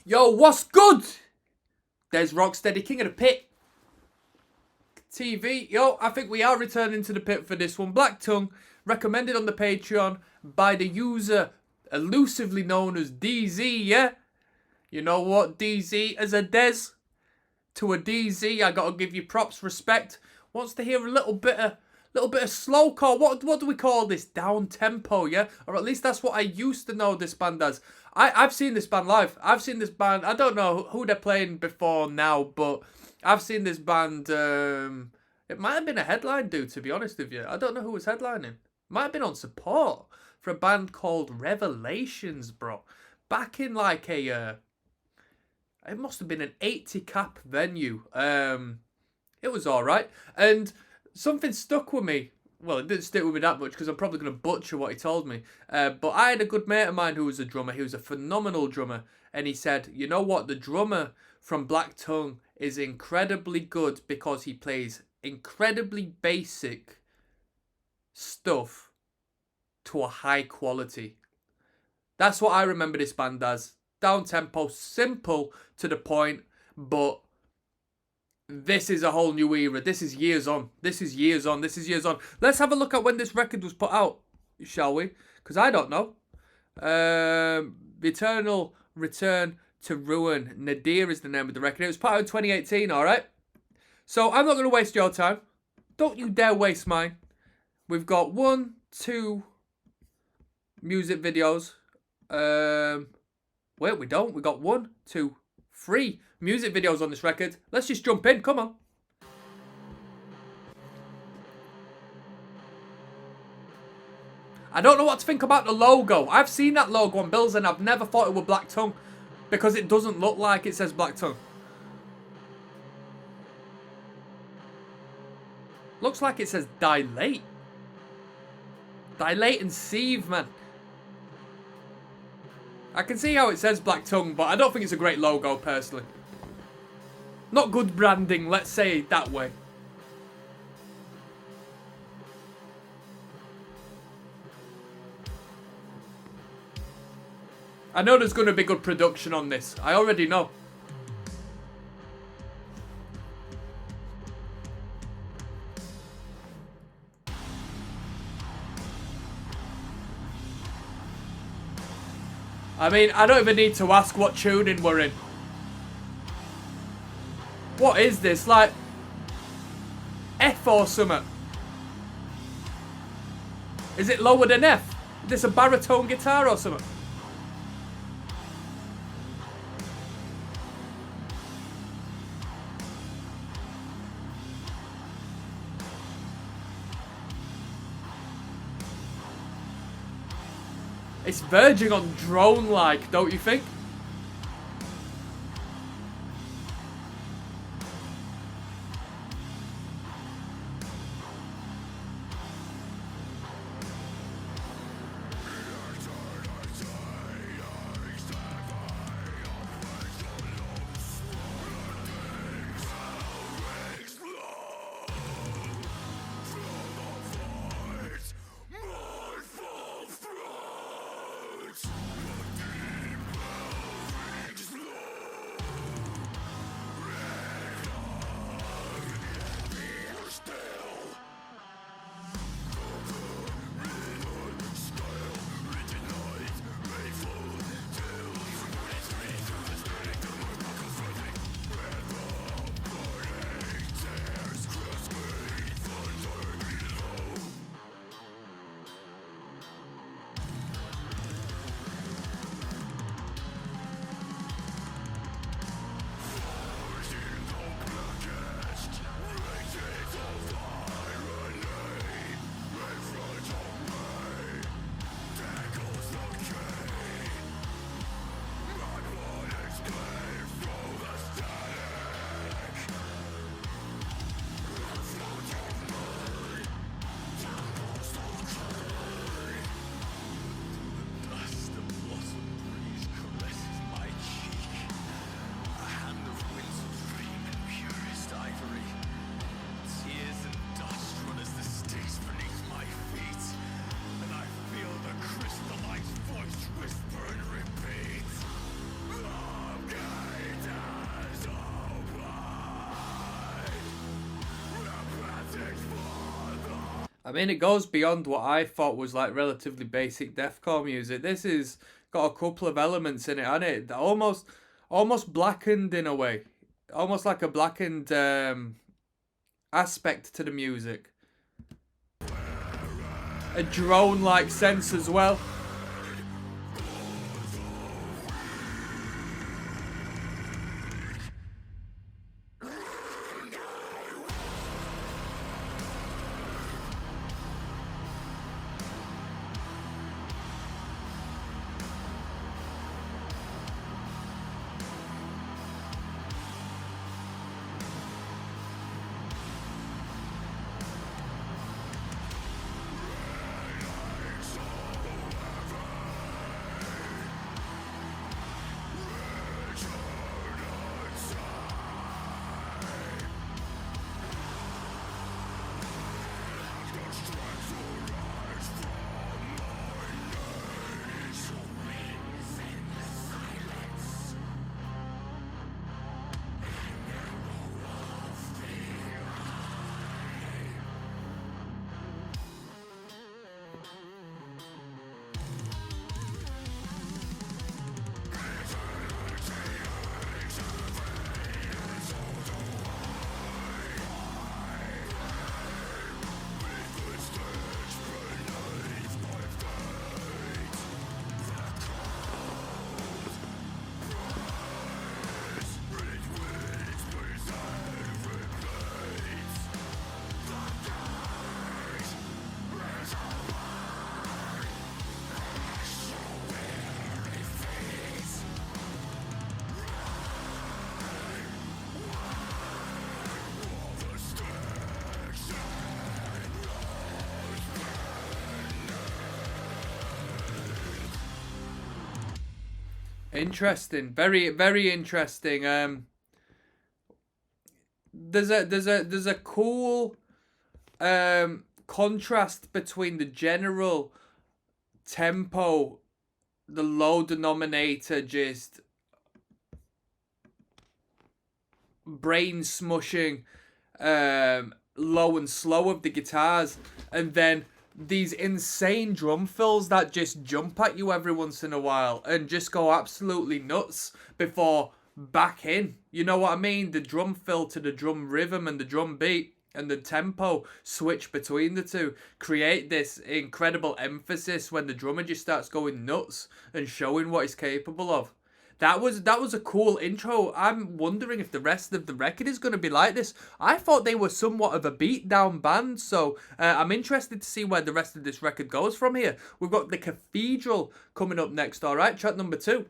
Yo, what's good? There's Rocksteady, King of the Pit TV. Yo, I think we are returning to the pit for this one. Black Tongue, recommended on the Patreon by the user elusively known as DZ, yeah? You know what, DZ, as a Dez to a DZ, I gotta give you props, respect. Wants to hear a little bit of slowcore. What do we call this? Down tempo, yeah? Or at least that's what I used to know this band as. I've seen this band live. I've seen this band. I don't know who they're playing before now, but I've seen this band. It might have been a headline dude, to be honest with you. I don't know who was headlining. Might have been on support for a band called Revelations, bro. Back in like a, it must have been an 80 cap venue. It was all right, and something stuck with me. Well, it didn't stick with me that much because I'm probably going to butcher what he told me. But I had a good mate of mine who was a drummer. He was a phenomenal drummer. And he said, you know what? The drummer from Black Tongue is incredibly good because he plays incredibly basic stuff to a high quality. That's what I remember this band as. Down tempo, simple to the point, but this is a whole new era. This is years on. This is years on. This is years on. Let's have a look at when this record was put out, shall we? Because I don't know. Eternal Return to Ruin. Nadir is the name of the record. It was put out in 2018, alright? So I'm not going to waste your time. Don't you dare waste mine. We've got 1, 2 music videos. Wait, we don't. We got 1, 2, 3 music videos on this record. Let's just jump in. Come on. I don't know what to think about the logo. I've seen that logo on bills and I've never thought it was Black Tongue because it doesn't look like it says Black Tongue. Looks like it says Dilate. Dilate and Sieve, man. I can see how it says Black Tongue, but I don't think it's a great logo, personally. Not good branding, let's say it that way. I know there's going to be good production on this. I already know. I mean, I don't even need to ask what tuning we're in. What is this? Like, F or something? Is it lower than F? Is this a baritone guitar or something? It's verging on drone-like, don't you think? I mean, it goes beyond what I thought was like relatively basic deathcore music. This is got a couple of elements in it, and it almost blackened in a way, almost like a blackened aspect to the music. A drone-like sense as well. Interesting, very very interesting. There's a cool contrast between the general tempo, the low denominator, just brain smushing, low and slow of the guitars, and then these insane drum fills that just jump at you every once in a while and just go absolutely nuts before back in. You know what I mean? The drum fill to the drum rhythm and the drum beat and the tempo switch between the two create this incredible emphasis when the drummer just starts going nuts and showing what he's capable of. That was a cool intro. I'm wondering if the rest of the record is going to be like this. I thought they were somewhat of a beat-down band, so I'm interested to see where the rest of this record goes from here. We've got The Cathedral coming up next, alright? Track number 2.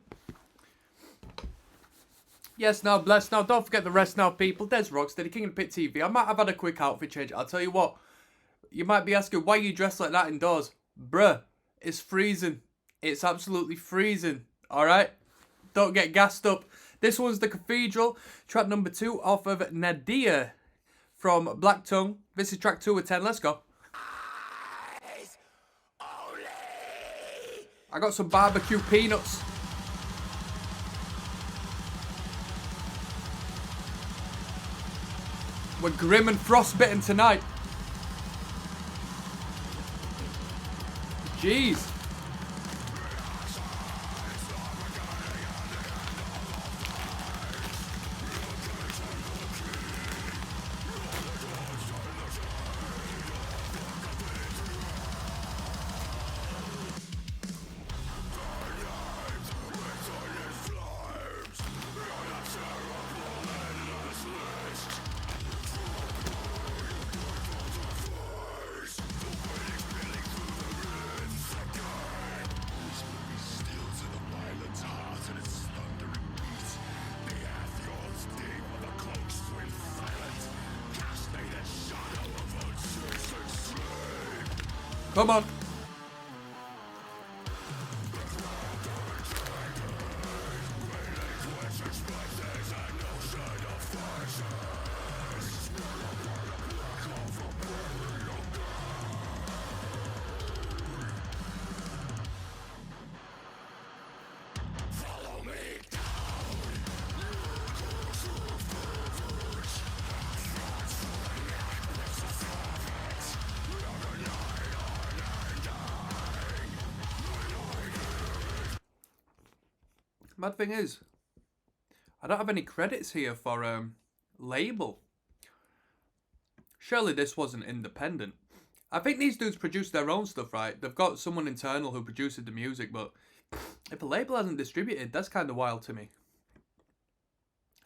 Yes, now, bless now. Don't forget the rest now, people. Des Rocksteady, King of the Pit TV. I might have had a quick outfit change. I'll tell you what. You might be asking, why are you dressed like that indoors? Bruh, it's freezing. It's absolutely freezing, alright? Don't get gassed up. This one's The Cathedral, track number 2 off of Nadir from Black Tongue. This is track 2 of 10. Let's go. I got some barbecue peanuts. We're grim and frostbitten tonight. Jeez. Come on. Mad thing is, I don't have any credits here for label. Surely this wasn't independent. I think these dudes produce their own stuff, right? They've got someone internal who produces the music, but if a label hasn't distributed, that's kind of wild to me.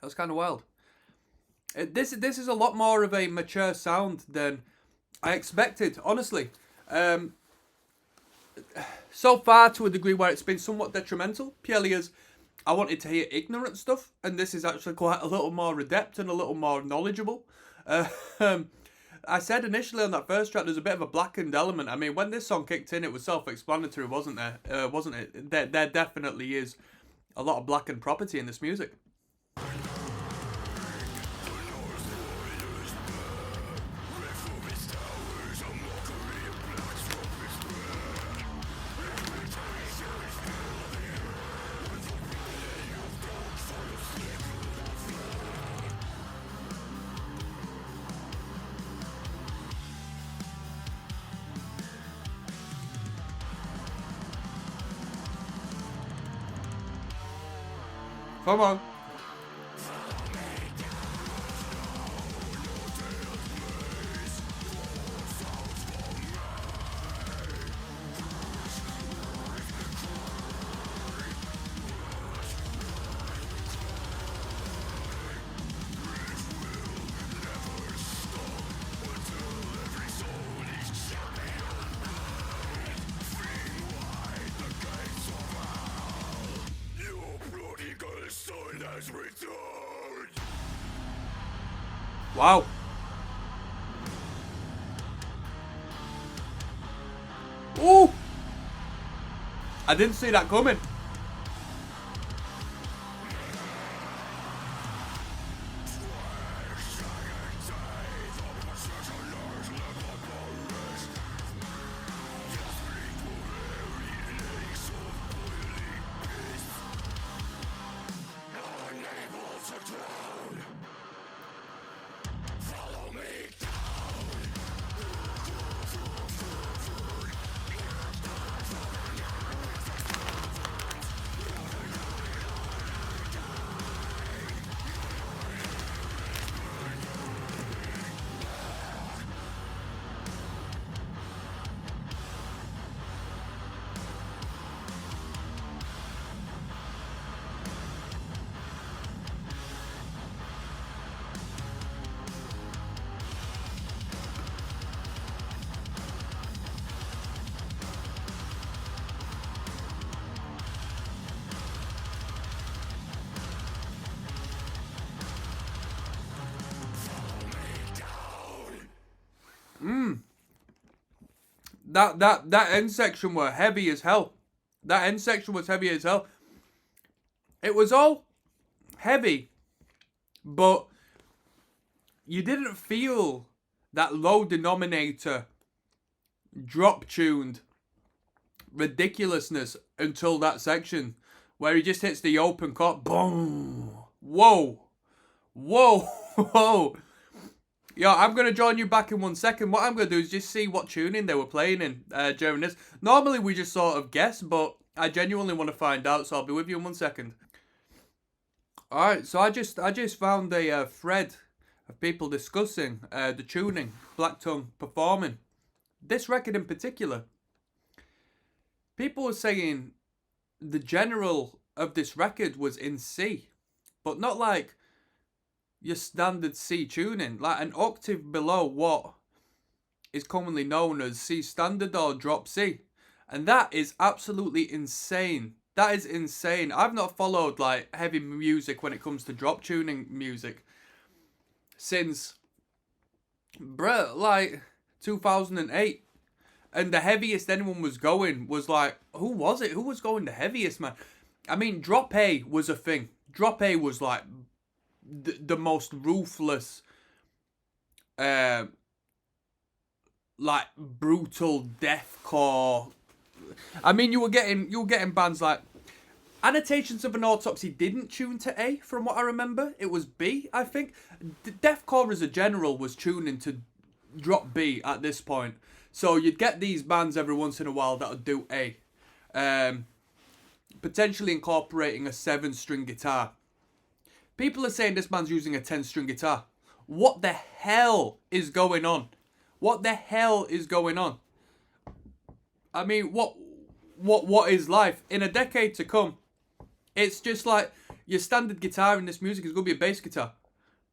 That's kind of wild. This is a lot more of a mature sound than I expected, honestly. So far, to a degree where it's been somewhat detrimental, purely as I wanted to hear ignorant stuff, and this is actually quite a little more adept and a little more knowledgeable. I said initially on that first track, there's a bit of a blackened element. I mean, when this song kicked in, it was self-explanatory, wasn't there? Wasn't it? There definitely is a lot of blackened property in this music. Come on. Wow. Ooh! I didn't see that coming. That end section were heavy as hell. That end section was heavy as hell. It was all heavy, but you didn't feel that low denominator drop tuned ridiculousness until that section where he just hits the open chord. Boom. Whoa. Whoa. Whoa. Yo, I'm going to join you back in 1 second. What I'm going to do is just see what tuning they were playing in during this. Normally we just sort of guess, but I genuinely want to find out, so I'll be with you in 1 second. Alright, so I just found a thread of people discussing the tuning, Black Tongue performing. This record in particular. People were saying the general of this record was in C, but not like your standard C tuning, like an octave below what is commonly known as C standard or drop C. And that is absolutely insane. That is insane. I've not followed like heavy music when it comes to drop tuning music since, like 2008. And the heaviest anyone was going was like, who was it? Who was going the heaviest, man? I mean, drop A was a thing. Drop A was like the most ruthless, like brutal deathcore. I mean, you were getting bands like Annotations of an Autopsy didn't tune to A, from what I remember. It was B, I think. Deathcore as a general was tuning to drop B at this point. So you'd get these bands every once in a while that would do A. potentially incorporating a 7-string guitar. People are saying this man's using a 10-string guitar. What the hell is going on? What the hell is going on? I mean, what is life? In a decade to come, it's just like your standard guitar in this music is going to be a bass guitar.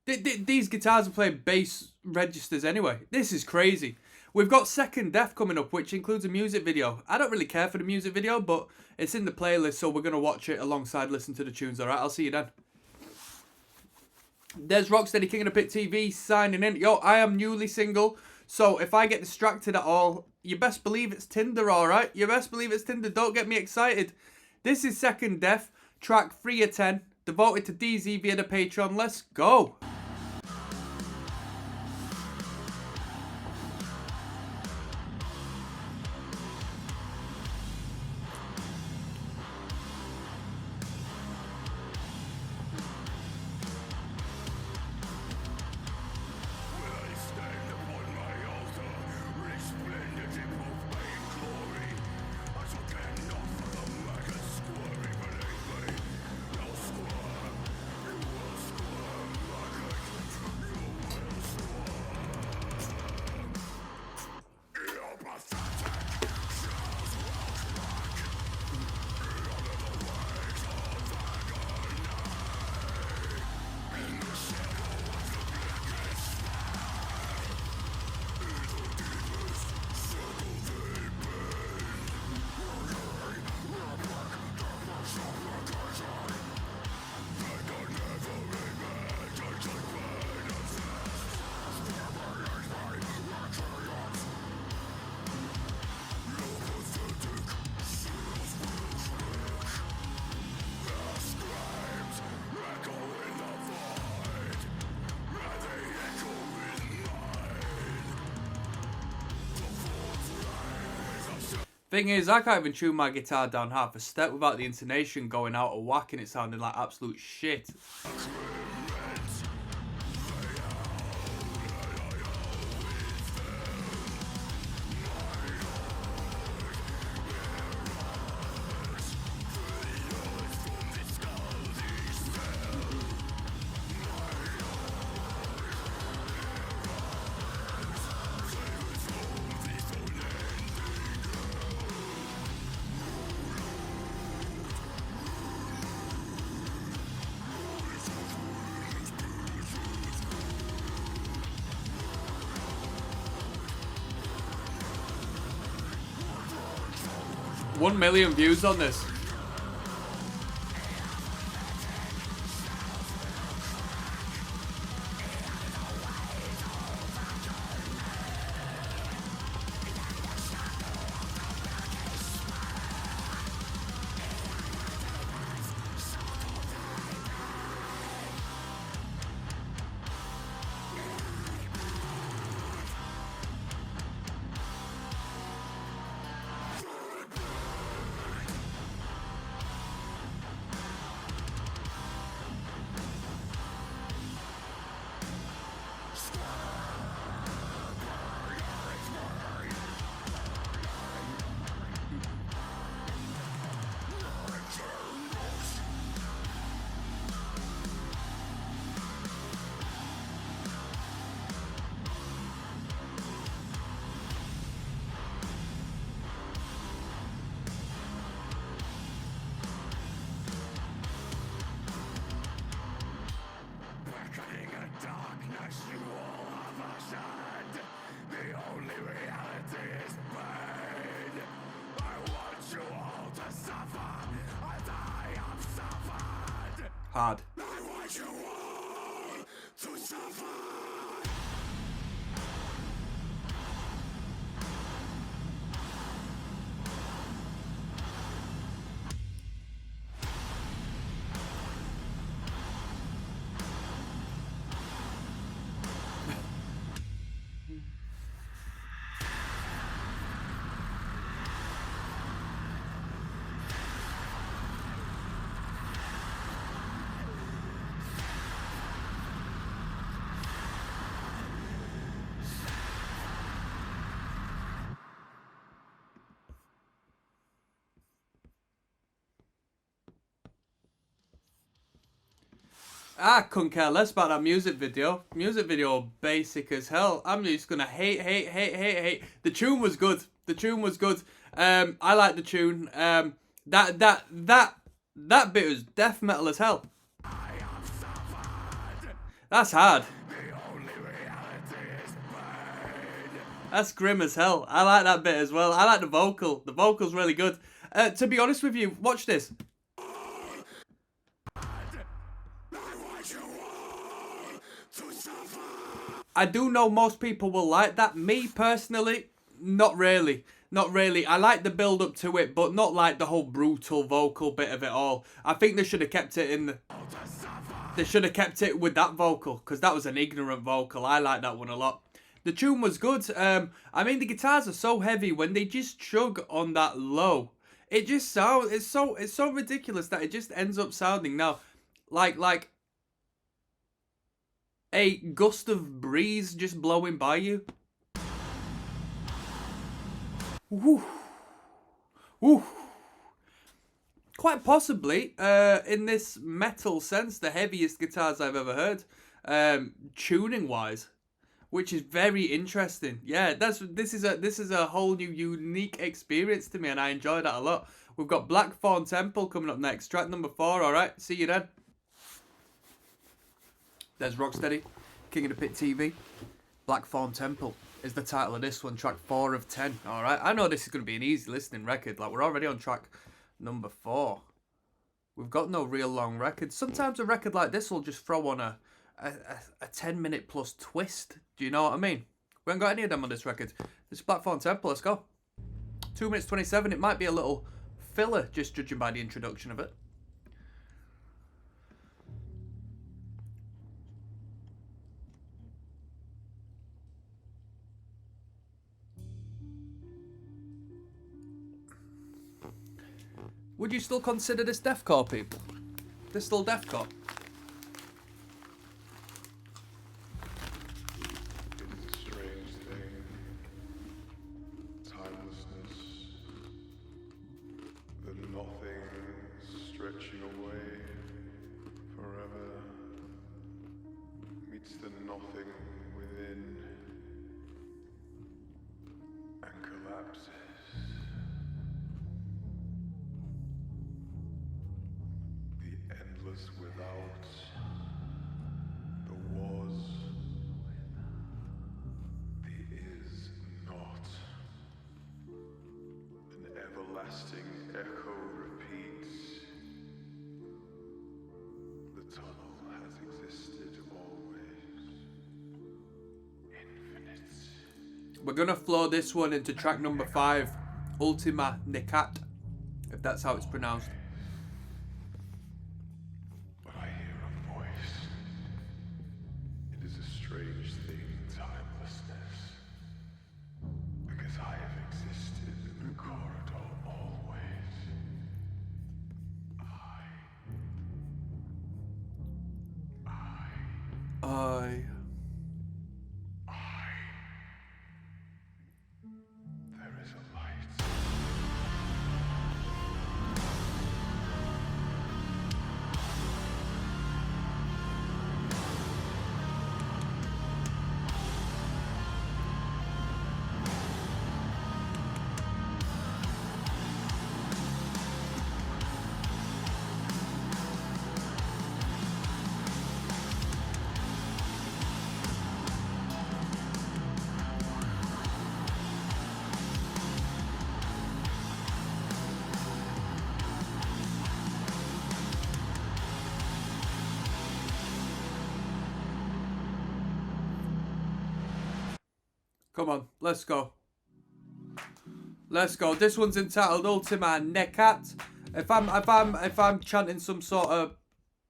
These guitars are playing bass registers anyway. This is crazy. We've got Second Death coming up, which includes a music video. I don't really care for the music video, but it's in the playlist, so we're going to watch it alongside listen to the tunes, alright? I'll see you then. There's Rocksteady, King of the Pit TV, signing in. Yo, I am newly single, so if I get distracted at all, you best believe it's Tinder, alright? You best believe it's Tinder. Don't get me excited. This is Second Death, track 3 of 10, devoted to DZ via the Patreon. Let's go. Thing is, I can't even tune my guitar down half a step without the intonation going out of whack and it sounding like absolute shit. One million views on this. Hard. I couldn't care less about that music video. Music video basic as hell. I'm just gonna hate. The tune was good. The tune was good. I like the tune. That bit was death metal as hell. That's hard. That's grim as hell. I like that bit as well. I like the vocal. The vocal's really good. To be honest with you, watch this. I do know most people will like that. Me, personally, not really. Not really. I like the build up to it, but not like the whole brutal vocal bit of it all. I think they should have kept it in the... They should have kept it with that vocal, because that was an ignorant vocal. I like that one a lot. The tune was good. I mean, the guitars are so heavy when they just chug on that low. It just sounds... It's so ridiculous that it just ends up sounding now like a gust of breeze just blowing by you. Woo. Woo. Quite possibly, in this metal sense, the heaviest guitars I've ever heard, tuning-wise, which is very interesting. Yeah, this is a whole new unique experience to me, and I enjoy that a lot. We've got Blackthorn Temple coming up next, track number 4. All right, see you then. There's Rocksteady, King of the Pit TV. Blackthorn Temple is the title of this one, track 4 of 10. All right, I know this is going to be an easy listening record. Like, we're already on track number 4. We've got no real long records. Sometimes a record like this will just throw on a 10-minute plus twist. Do you know what I mean? We haven't got any of them on this record. This is Blackthorn Temple. Let's go. 2 minutes 27. It might be a little filler, just judging by the introduction of it. Would you still consider this deathcore, people? This still deathcore? It's a strange thing. Timelessness. The nothing stretching away forever meets the nothing within and collapses. Endless without, the was, the is not. An everlasting echo repeats. The tunnel has existed always. Infinite. We're gonna flow this one into track number 5, Ultima Necat, if that's how it's pronounced. There is a light. Come on, let's go. Let's go. This one's entitled Ultima Necat. If I'm chanting some sort of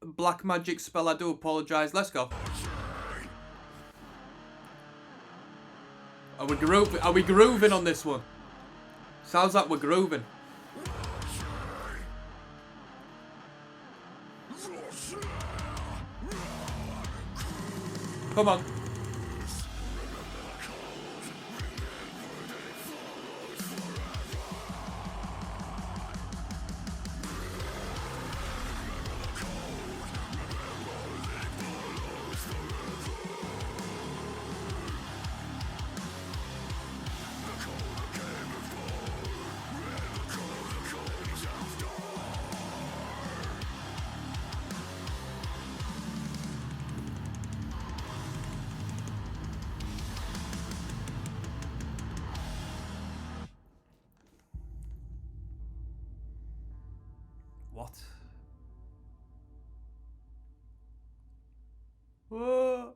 black magic spell, I do apologise. Let's go. Are we grooving on this one? Sounds like we're grooving. Come on. what? Whoa.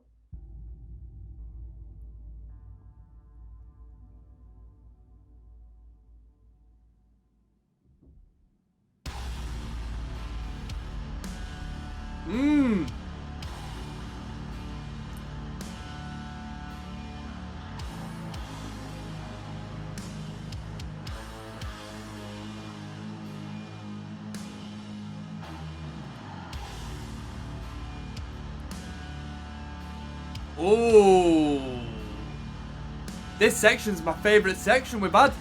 Mmm. Oh. This section's my favourite section we've had.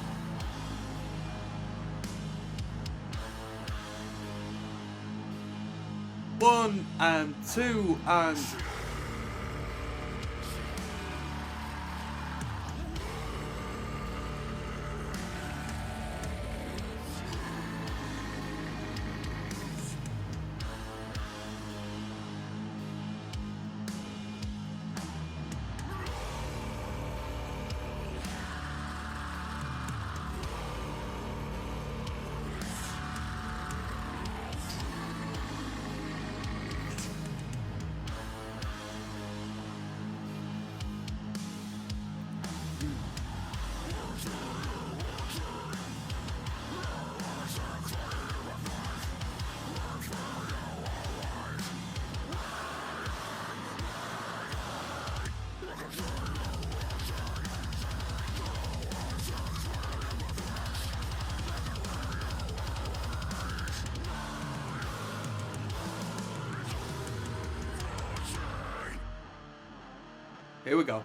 One and two and... Here we go.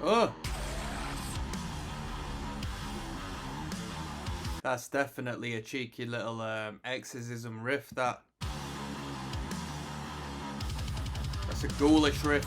Oh. That's definitely a cheeky little exorcism riff, that. That's a ghoulish riff.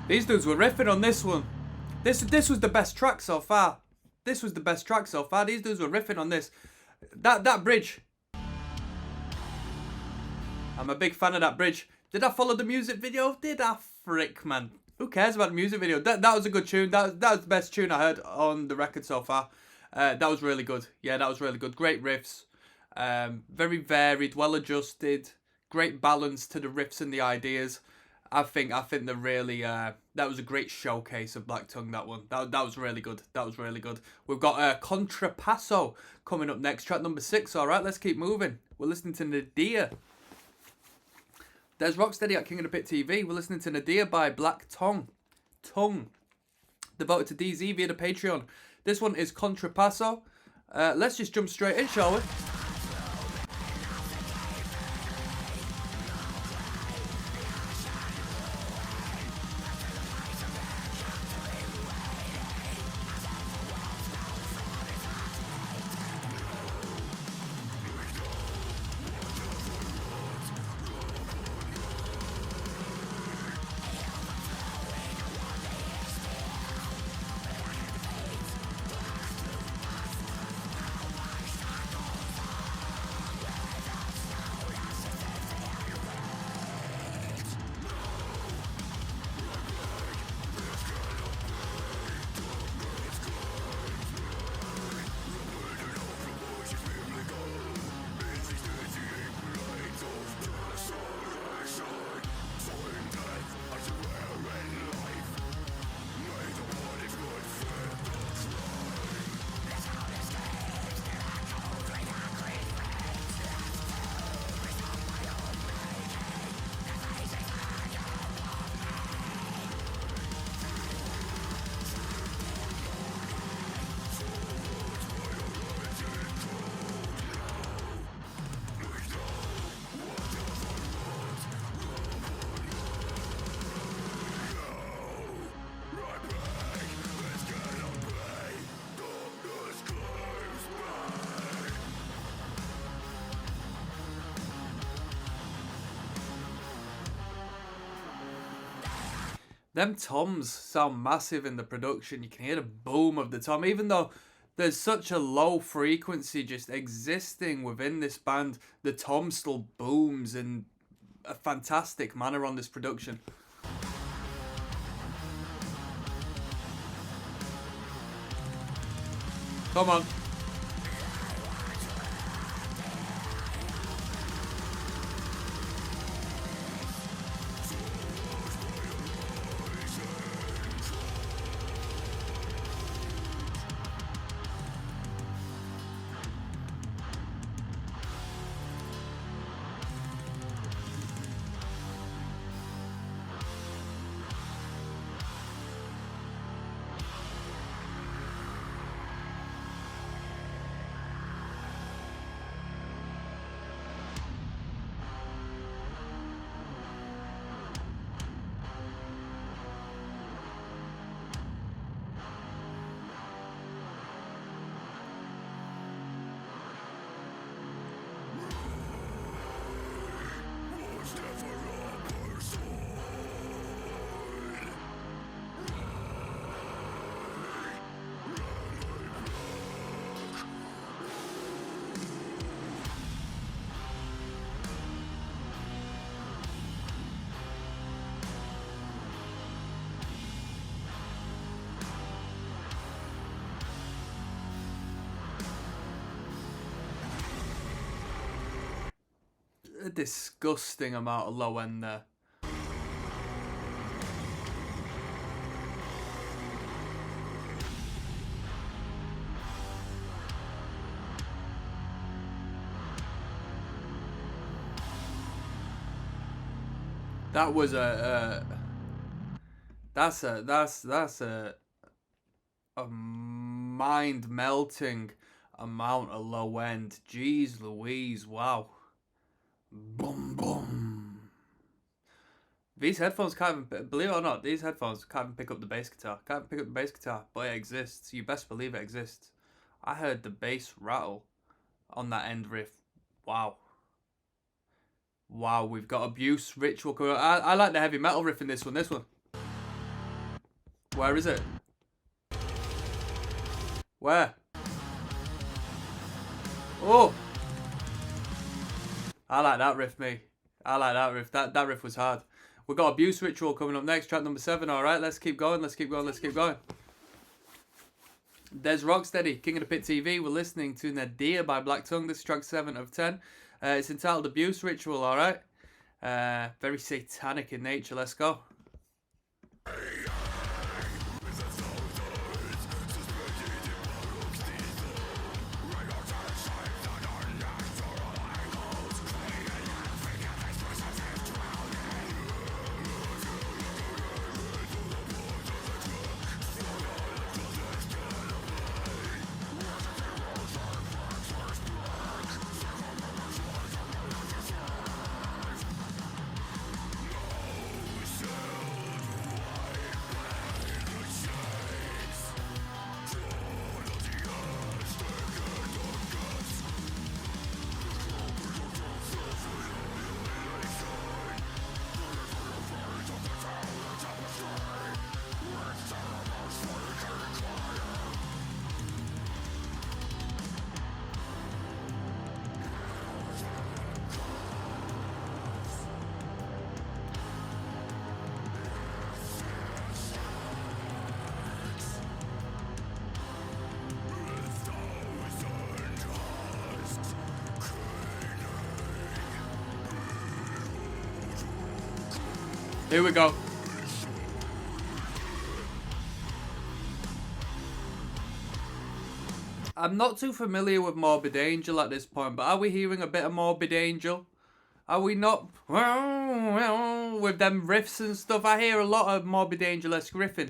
These dudes were riffing on this one. This was the best track so far. This was the best track so far. These dudes were riffing on this. That bridge. I'm a big fan of that bridge. Did I follow the music video? Did I? Frick, man. Who cares about the music video? That was a good tune. That was the best tune I heard on the record so far. That was really good. Yeah, that was really good. Great riffs. Very varied, well adjusted. Great balance to the riffs and the ideas. I think they're really that was a great showcase of Black Tongue, that one. That was really good. That was really good. We've got Contrapasso coming up next, track number 6. All right, let's keep moving. We're listening to Nadir. There's Rocksteady at King of the Pit TV. We're listening to Nadir by Black Tongue. Devoted to DZ via the Patreon. This one is Contrapasso. Let's just jump straight in, shall we? Them toms sound massive in the production. You can hear the boom of the tom, even though there's such a low frequency just existing within this band. The tom still booms in a fantastic manner on this production. Come on. A disgusting amount of low end there. That was that's a mind melting amount of low end. Jeez Louise, wow. Boom, boom. These headphones can't even, believe it or not, these headphones can't even pick up the bass guitar. Can't even pick up the bass guitar, but it exists. You best believe it exists. I heard the bass rattle on that end riff. Wow. Wow, we've got Abuse Ritual. I like the heavy metal riff in this one. Where is it? Where? Oh! I like that riff, me. I like that riff. That riff was hard. We've got Abuse Ritual coming up next, track number 7. Alright, let's keep going. Let's keep going. Dezrocksteady, King of the Pit TV. We're listening to Nadir by Black Tongue. This is track 7 of 10. It's entitled Abuse Ritual, alright? Very satanic in nature. Let's go. Here we go. I'm not too familiar with Morbid Angel at this point, but are we hearing a bit of Morbid Angel? Are we not? With them riffs and stuff, I hear a lot of Morbid Angel-esque riffing.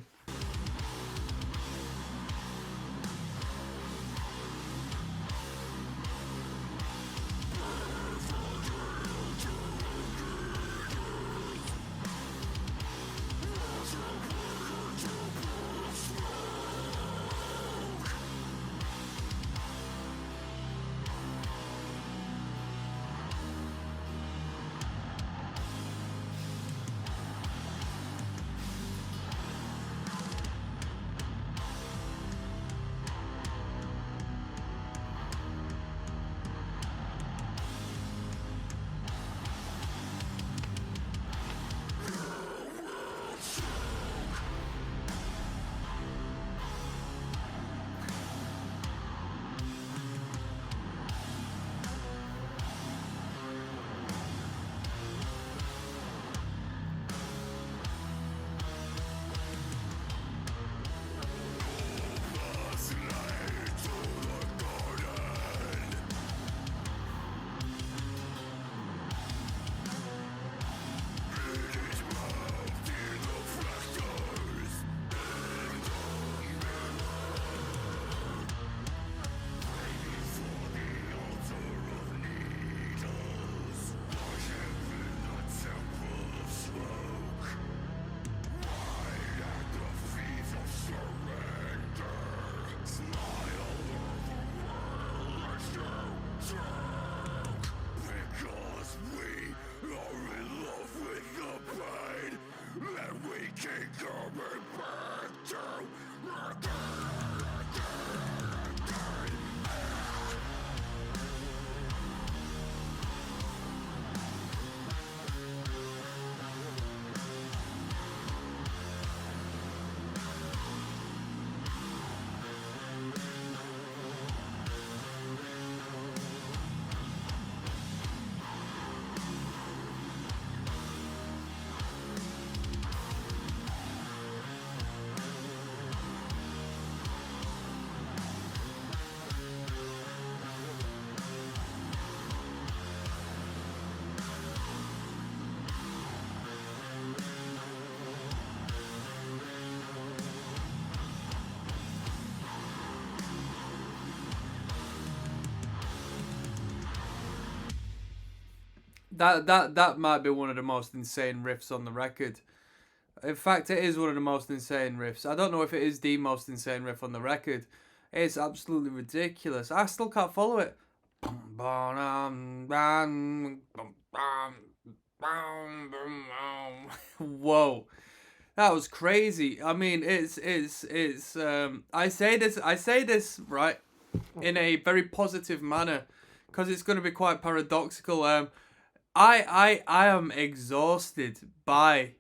That might be one of the most insane riffs on the record. In fact, it is one of the most insane riffs. I don't know if it is the most insane riff on the record. It's absolutely ridiculous. I still can't follow it. Whoa. That was crazy. I mean, it's I say this right in a very positive manner because it's going to be quite paradoxical. I am exhausted by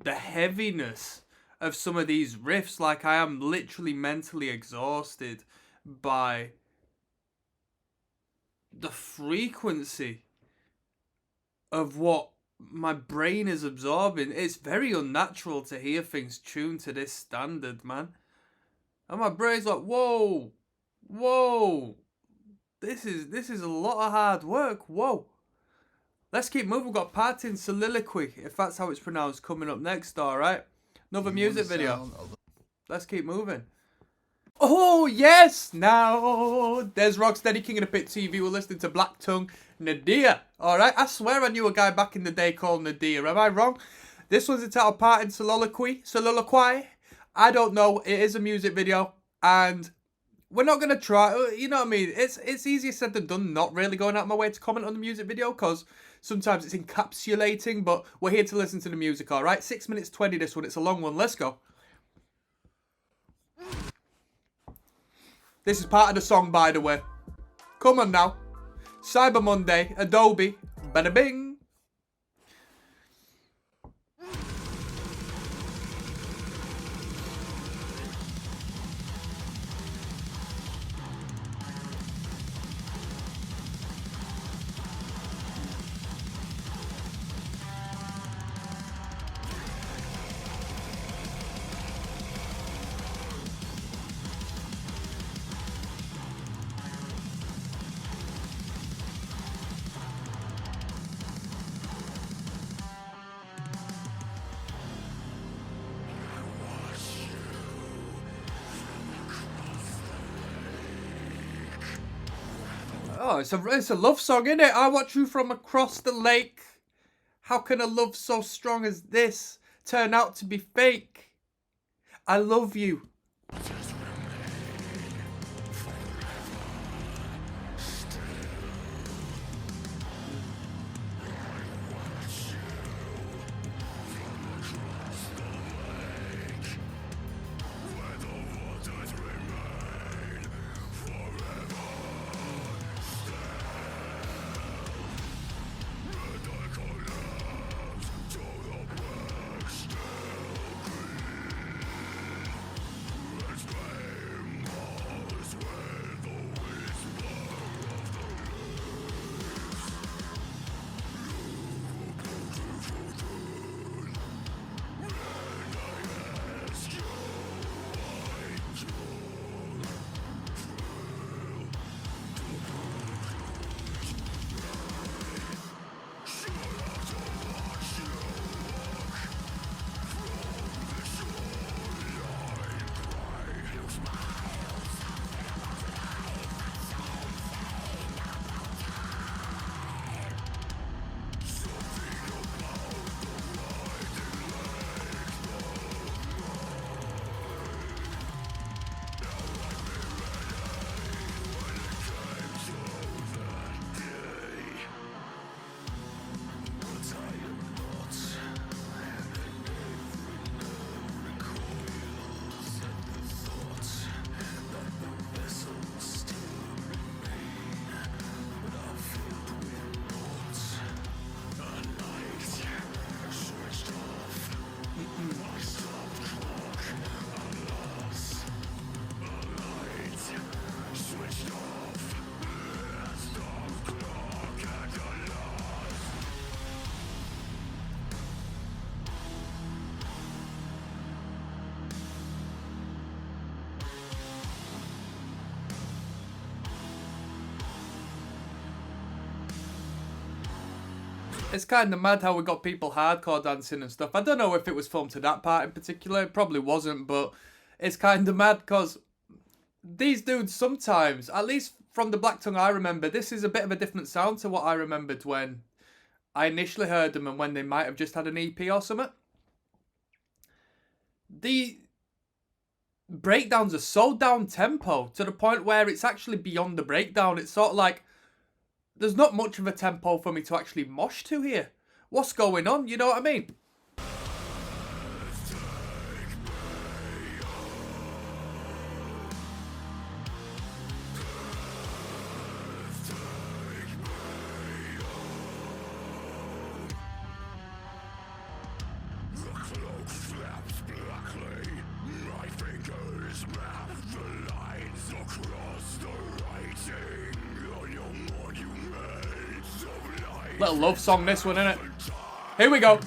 the heaviness of some of these riffs. Like, I am literally mentally exhausted by the frequency of what my brain is absorbing. It's very unnatural to hear things tuned to this standard, man. And my brain's like, whoa, this is a lot of hard work. Whoa. Let's keep moving. We've got Parting Soliloquy, if that's how it's pronounced, coming up next, alright? Another music video. Let's keep moving. Oh, yes! Now, there's Rocksteady, King of the Pit TV. We're listening to Black Tongue, Nadir. Alright, I swear I knew a guy back in the day called Nadir. Am I wrong? This one's entitled Parting Soliloquy. I don't know. It is a music video. And we're not going to try, you know what I mean? It's easier said than done not really going out of my way to comment on the music video because sometimes it's encapsulating, but we're here to listen to the music, alright? 6 minutes 20 this one. It's a long one. Let's go. This is part of the song, by the way. Come on now. Cyber Monday, Adobe, bada bing. Oh, it's a love song, isn't it? I watch you from across the lake. How can a love so strong as this turn out to be fake? I love you. It's kind of mad how we got people hardcore dancing and stuff. I don't know if it was filmed to that part in particular. It probably wasn't, but it's kind of mad because these dudes sometimes, at least from the Black Tongue I remember, this is a bit of a different sound to what I remembered when I initially heard them and when they might have just had an EP or something. The breakdowns are so down tempo to the point where it's actually beyond the breakdown. It's sort of like there's not much of a tempo for me to actually mosh to here. What's going on? You know what I mean? Little love song, this one, innit? Here we go.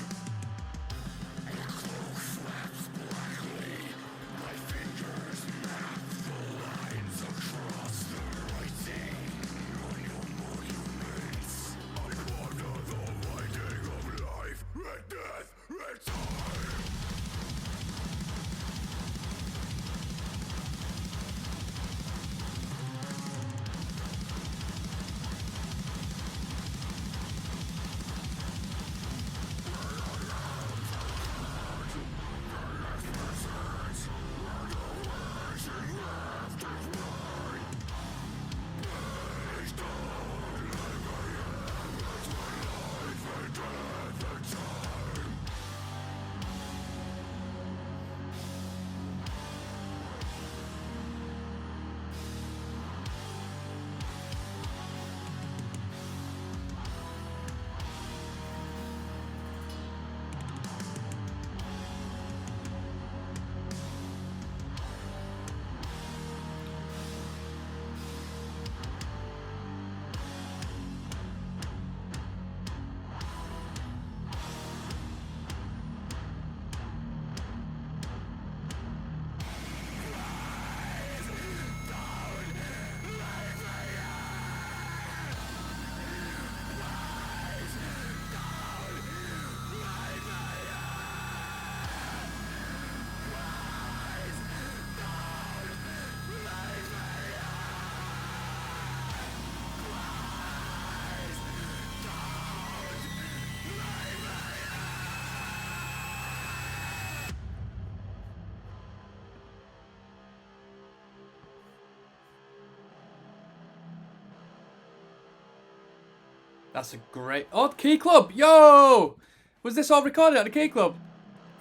That's a great... Oh, Key Club! Yo! Was this all recorded at the Key Club?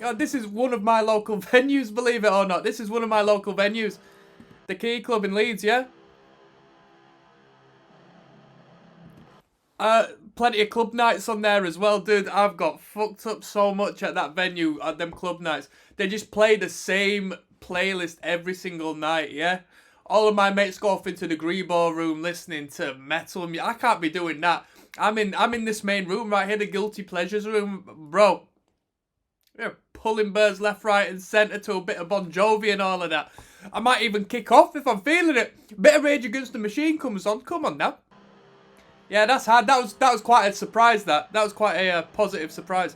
God, this is one of my local venues, believe it or not. This is one of my local venues. The Key Club in Leeds, yeah? Plenty of club nights on there as well, dude. I've got fucked up so much at that venue, at them club nights. They just play the same playlist every single night, yeah? All of my mates go off into the Grebo room listening to metal music. I can't be doing that. I'm in this main room right here, the Guilty Pleasures room. Bro, you're pulling birds left, right and centre to a bit of Bon Jovi and all of that. I might even kick off if I'm feeling it. Bit of Rage Against the Machine comes on. Come on now. Yeah, that's hard. That was quite a surprise, that. That was quite a positive surprise.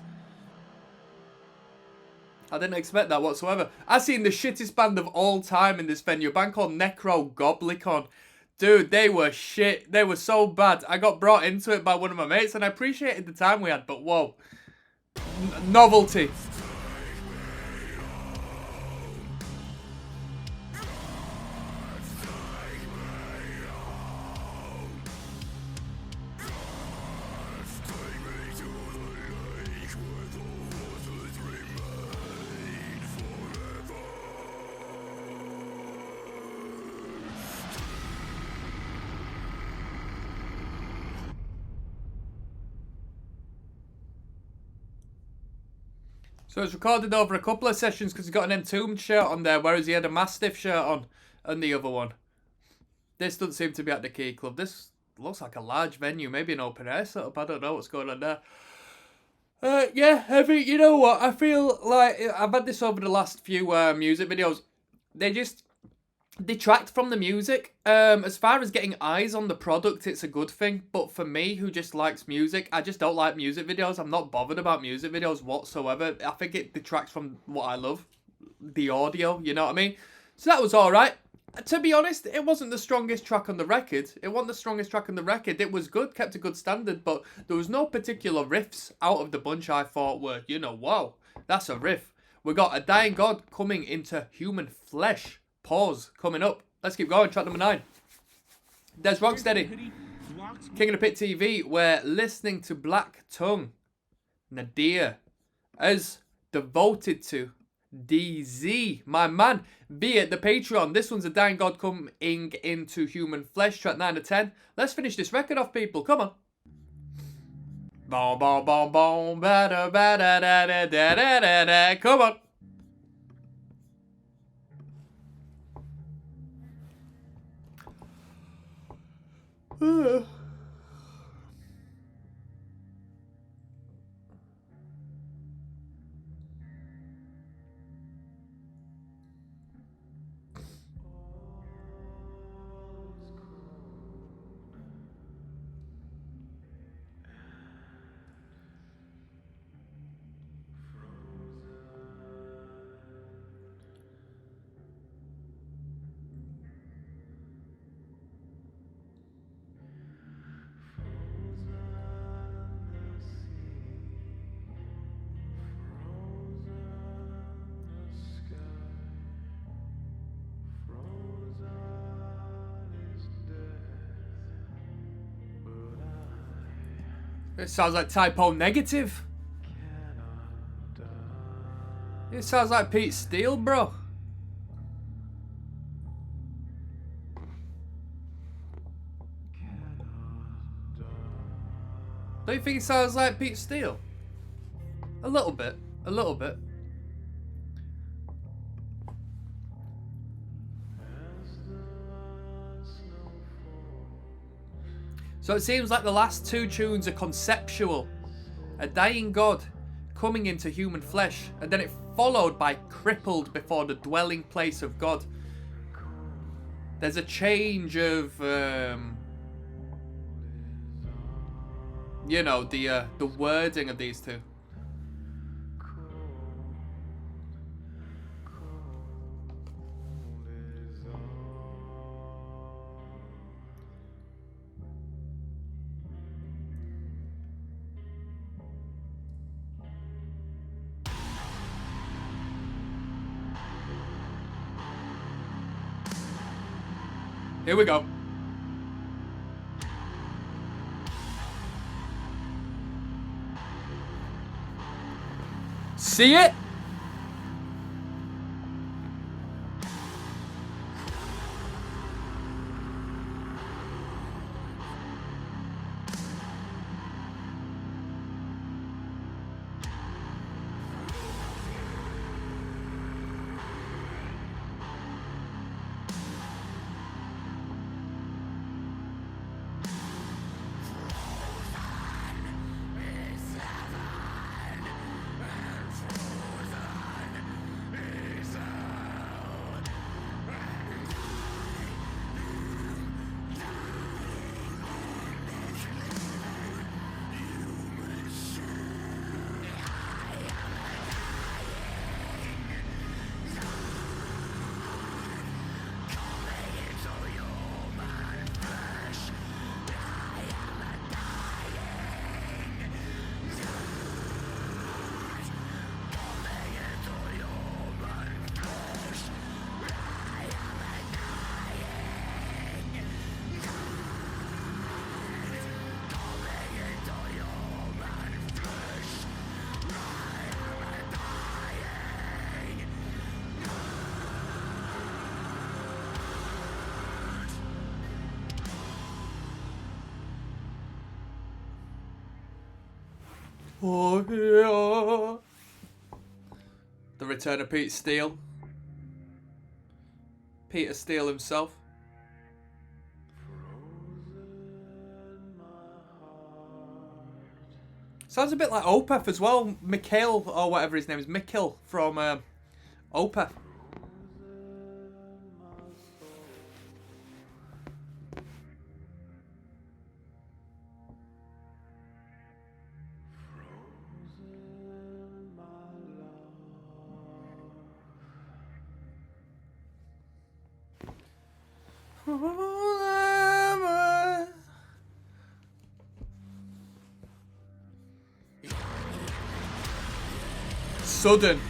I didn't expect that whatsoever. I seen the shittest band of all time in this venue. A band called Necro Goblicon. Dude, they were shit. They were so bad. I got brought into it by one of my mates and I appreciated the time we had, but whoa. Novelty. So it's recorded over a couple of sessions because he's got an Entombed shirt on there, whereas he had a Mastiff shirt on the other one. This doesn't seem to be at the Key Club. This looks like a large venue, maybe an open air setup. I don't know what's going on there. Yeah, heavy. You know what? I feel like I've had this over the last few music videos. They just detract from the music. As far as getting eyes on the product, it's a good thing. But for me, who just likes music, I just don't like music videos. I'm not bothered about music videos whatsoever. I think it detracts from what I love, the audio. You know what I mean? So that was all right. To be honest, it wasn't the strongest track on the record. It wasn't the strongest track on the record. It was good, kept a good standard, but there was no particular riffs out of the bunch I thought were, you know, wow, that's a riff. We got A Dying God coming into human flesh. Pause. Coming up. Let's keep going. Track number 9. dezrocksteady. King of the Pit TV. We're listening to Black Tongue. Nadir. As devoted to DZ, my man, be it the Patreon. This one's A Dying God coming into human flesh, track 9 to 10. Let's finish this record off, people. Come on. Boom, boom, boom, boom, ba da ba da da da da da da da. Come on. It sounds like typo negative. It sounds like Pete Steele, bro. Don't you think it sounds like Pete Steele? A little bit. A little bit. So it seems like the last 2 tunes are conceptual. A dying God coming into human flesh, and then it followed by crippled before the dwelling place of God. There's a change of, you know, the wording of these two. Here we go. See it? Oh, yeah. The return of Pete Steele. Peter Steele himself. Sounds a bit like Opeth as well. Mikhail, or whatever his name is. Mikhail from Opeth. Sudden.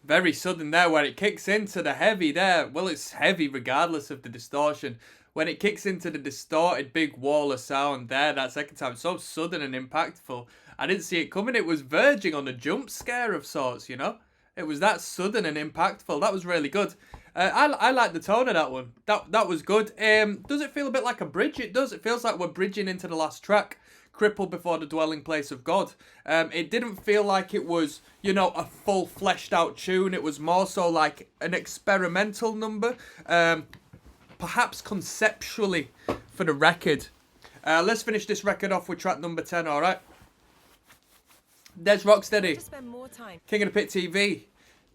Very sudden there where it kicks into the heavy there. Well, it's heavy regardless of the distortion. When it kicks into the distorted big wall of sound there, that second time, so sudden and impactful. I didn't see it coming. It was verging on a jump scare of sorts, you know? It was that sudden and impactful. That was really good. I like the tone of that one. That was good. Does it feel a bit like a bridge? It does. It feels like we're bridging into the last track. Crippled before the dwelling place of God. It didn't feel like it was, you know, a full fleshed out tune. It was more so like an experimental number. Perhaps conceptually for the record. Let's finish this record off with track number 10, alright? There's Rocksteady. King of the Pit TV.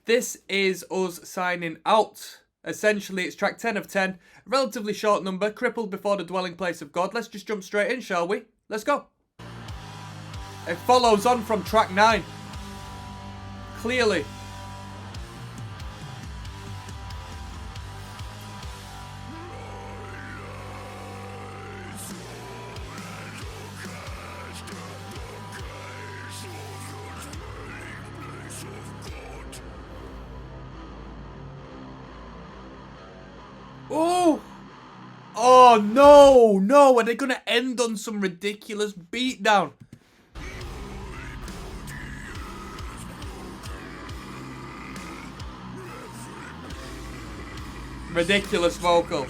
This is us signing out. Essentially, it's track 10 of 10. Relatively short number. Crippled before the dwelling place of God. Let's just jump straight in, shall we? Let's go. It follows on from track 9. Clearly. Oh! Oh no, no, are they going to end on some ridiculous beatdown? Ridiculous vocal.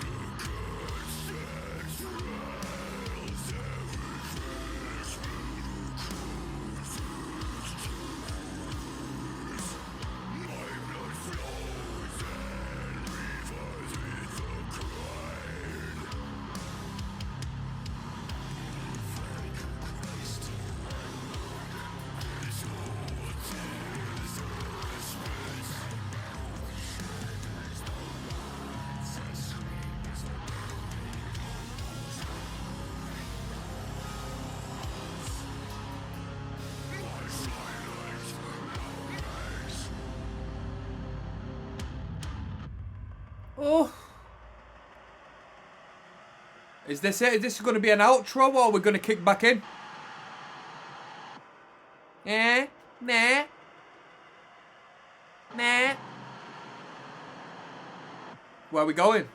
Oh. Is this it? Is this going to be an outro or we're going to kick back in? Nah. Nah. Nah. Where are we going?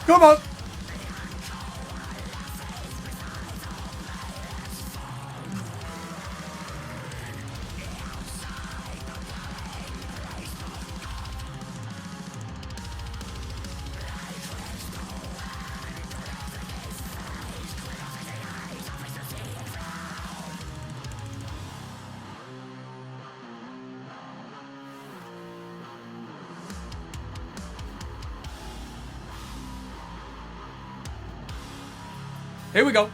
Come on. Here we go.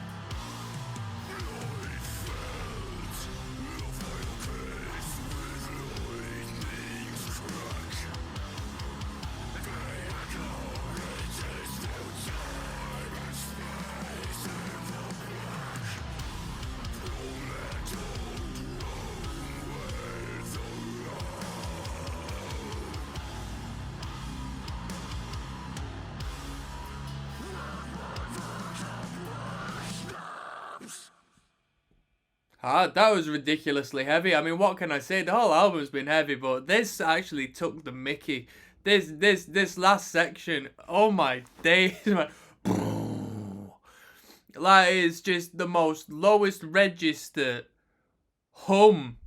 Ah, that was ridiculously heavy. I mean, what can I say? The whole album's been heavy, but this actually took the mickey. This last section, oh my days, man. Like, it's just the most lowest register hum.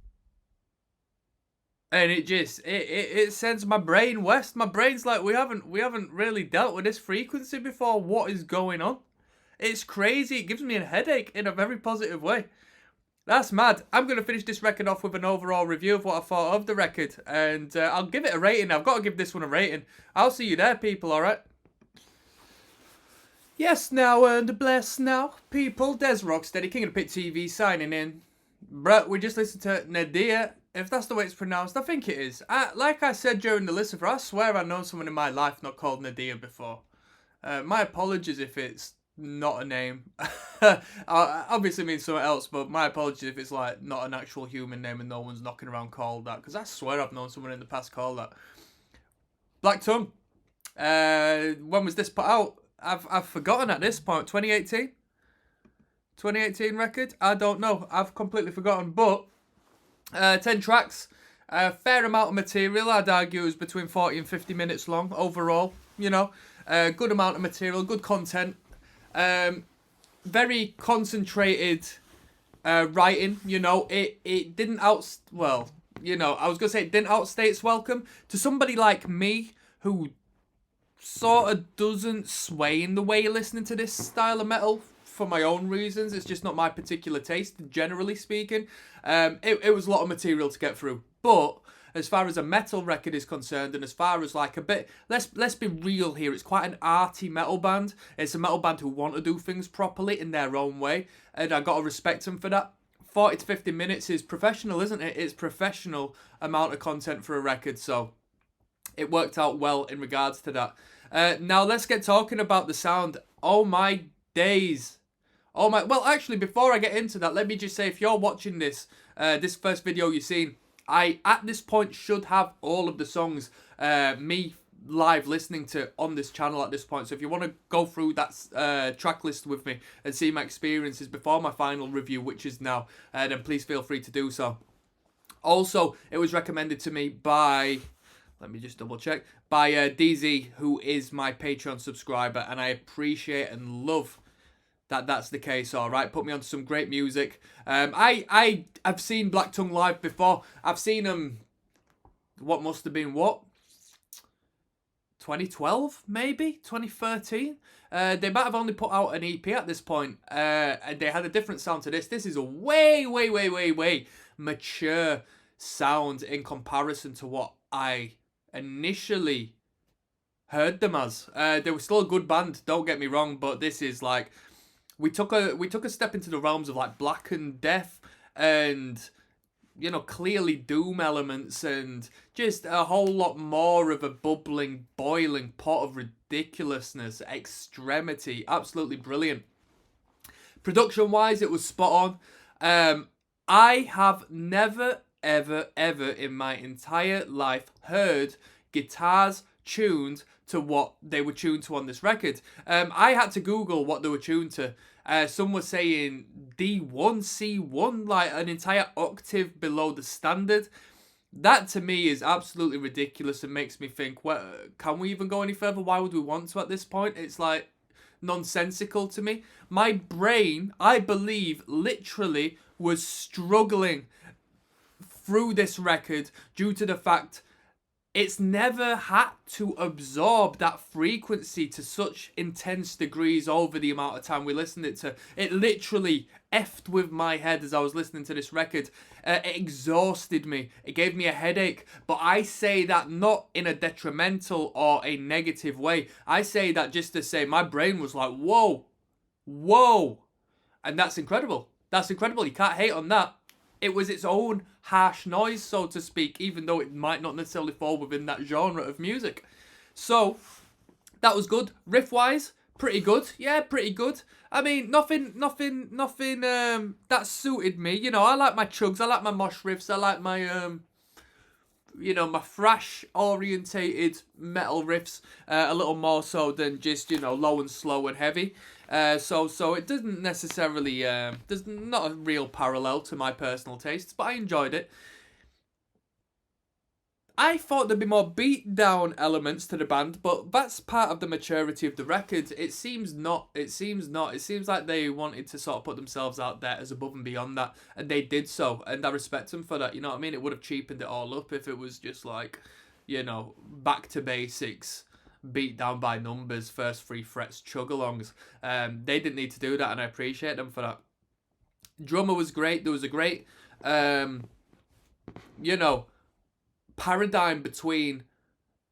And it sends my brain west. My brain's like, we haven't really dealt with this frequency before. What is going on? It's crazy. It gives me a headache in a very positive way. That's mad. I'm going to finish this record off with an overall review of what I thought of the record. And I'll give it a rating. I've got to give this one a rating. I'll see you there, people, alright? Yes, now and bless now, people. dezrocksteady, King of the Pit TV, signing in. Bruh, we just listened to Nadir. If that's the way it's pronounced, I think it is. Like I said during the listen, I swear I've known someone in my life not called Nadir before. My apologies if it's not a name. Obviously means something else, but my apologies if it's like not an actual human name and no one's knocking around called that, because I swear I've known someone in the past called that. Black Tongue. When was this put out? I've forgotten at this point. 2018? 2018 record? I don't know. I've completely forgotten. But 10 tracks. A fair amount of material. I'd argue it was between 40 and 50 minutes long overall. You know, good amount of material, good content. Very concentrated writing. You know, it didn't well, you know, I was gonna say it didn't outstay its welcome. To somebody like me who sort of doesn't sway in the way you're listening to this style of metal for my own reasons. It's just not my particular taste, generally speaking. It was a lot of material to get through, but as far as a metal record is concerned, and as far as like a bit, let's be real here, it's quite an arty metal band. It's a metal band who want to do things properly in their own way, and I gotta respect them for that. 40 to 50 minutes is professional, isn't it? It's professional amount of content for a record, so it worked out well in regards to that. Now let's get talking about the sound. Oh my days. Oh my, well actually before I get into that, let me just say, if you're watching this, this first video you've seen, I, at this point, should have all of the songs me live listening to on this channel at this point. So if you want to go through that track list with me and see my experiences before my final review, which is now, then please feel free to do so. Also, it was recommended to me by, let me just double check, by DZ, who is my Patreon subscriber, and I appreciate and love that that's the case. All right, put me on some great music. I've seen Black Tongue live before. I've seen them. What must have been 2012 maybe 2013. They might have only put out an EP at this point. And they had a different sound to this. This is a way mature sound in comparison to what I initially heard them as. They were still a good band. Don't get me wrong, but this is like. We took a step into the realms of like black and death and, you know, clearly doom elements and just a whole lot more of a bubbling, boiling pot of ridiculousness, extremity. Absolutely brilliant. Production-wise, it was spot on. I have never, ever in my entire life heard guitars tuned to what they were tuned to on this record. I had to Google what they were tuned to. Some were saying D1, C1, like an entire octave below the standard. That to me is absolutely ridiculous and makes me think, well, can we even go any further? Why would we want to at this point? It's like nonsensical to me. My brain, I believe, literally was struggling through this record due to the fact it's never had to absorb that frequency to such intense degrees over the amount of time we listened it to. It literally effed with my head as I was listening to this record. It exhausted me. It gave me a headache. But I say that not in a detrimental or a negative way. I say that just to say my brain was like, whoa, Whoa. And that's incredible. That's incredible. You can't hate on that. It was its own harsh noise, so to speak, even though it might not necessarily fall within that genre of music. So, that was good. Riff-wise, pretty good. Yeah, pretty good. I mean, nothing that suited me. You know, I like my chugs, I like my mosh riffs, I like my, my thrash orientated metal riffs a little more so than just, low and slow and heavy. So it doesn't necessarily, there's not a real parallel to my personal tastes, but I enjoyed it. I thought there'd be more beat down elements to the band, but that's part of the maturity of the record. It seems not. It seems like they wanted to sort of put themselves out there as above and beyond that, and they did so, and I respect them for that. You know what I mean? It would have cheapened it all up if it was just like, back to basics, beat down by numbers, first 3 frets, chug-alongs. They didn't need to do that, and I appreciate them for that. Drummer was great. There was a great, paradigm between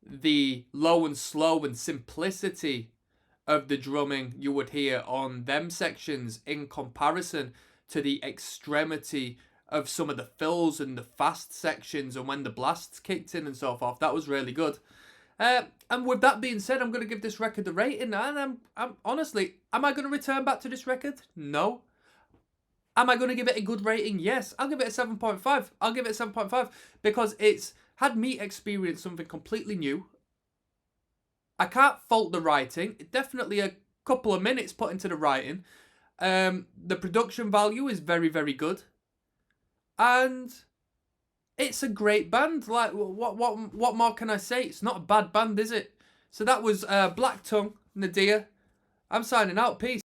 the low and slow and simplicity of the drumming you would hear on them sections in comparison to the extremity of some of the fills and the fast sections and when the blasts kicked in and so forth. That was really good. And with that being said, I'm going to give this record a rating, and I'm honestly, am I going to return back to this record? No. Am I going to give it a good rating? Yes. I'll give it a 7.5. I'll give it a 7.5 because it's had me experience something completely new. I can't fault the writing. Definitely a couple of minutes put into the writing. The production value is very, very good. And it's a great band. Like, what more can I say? It's not a bad band, is it? So that was Black Tongue, Nadir. I'm signing out. Peace.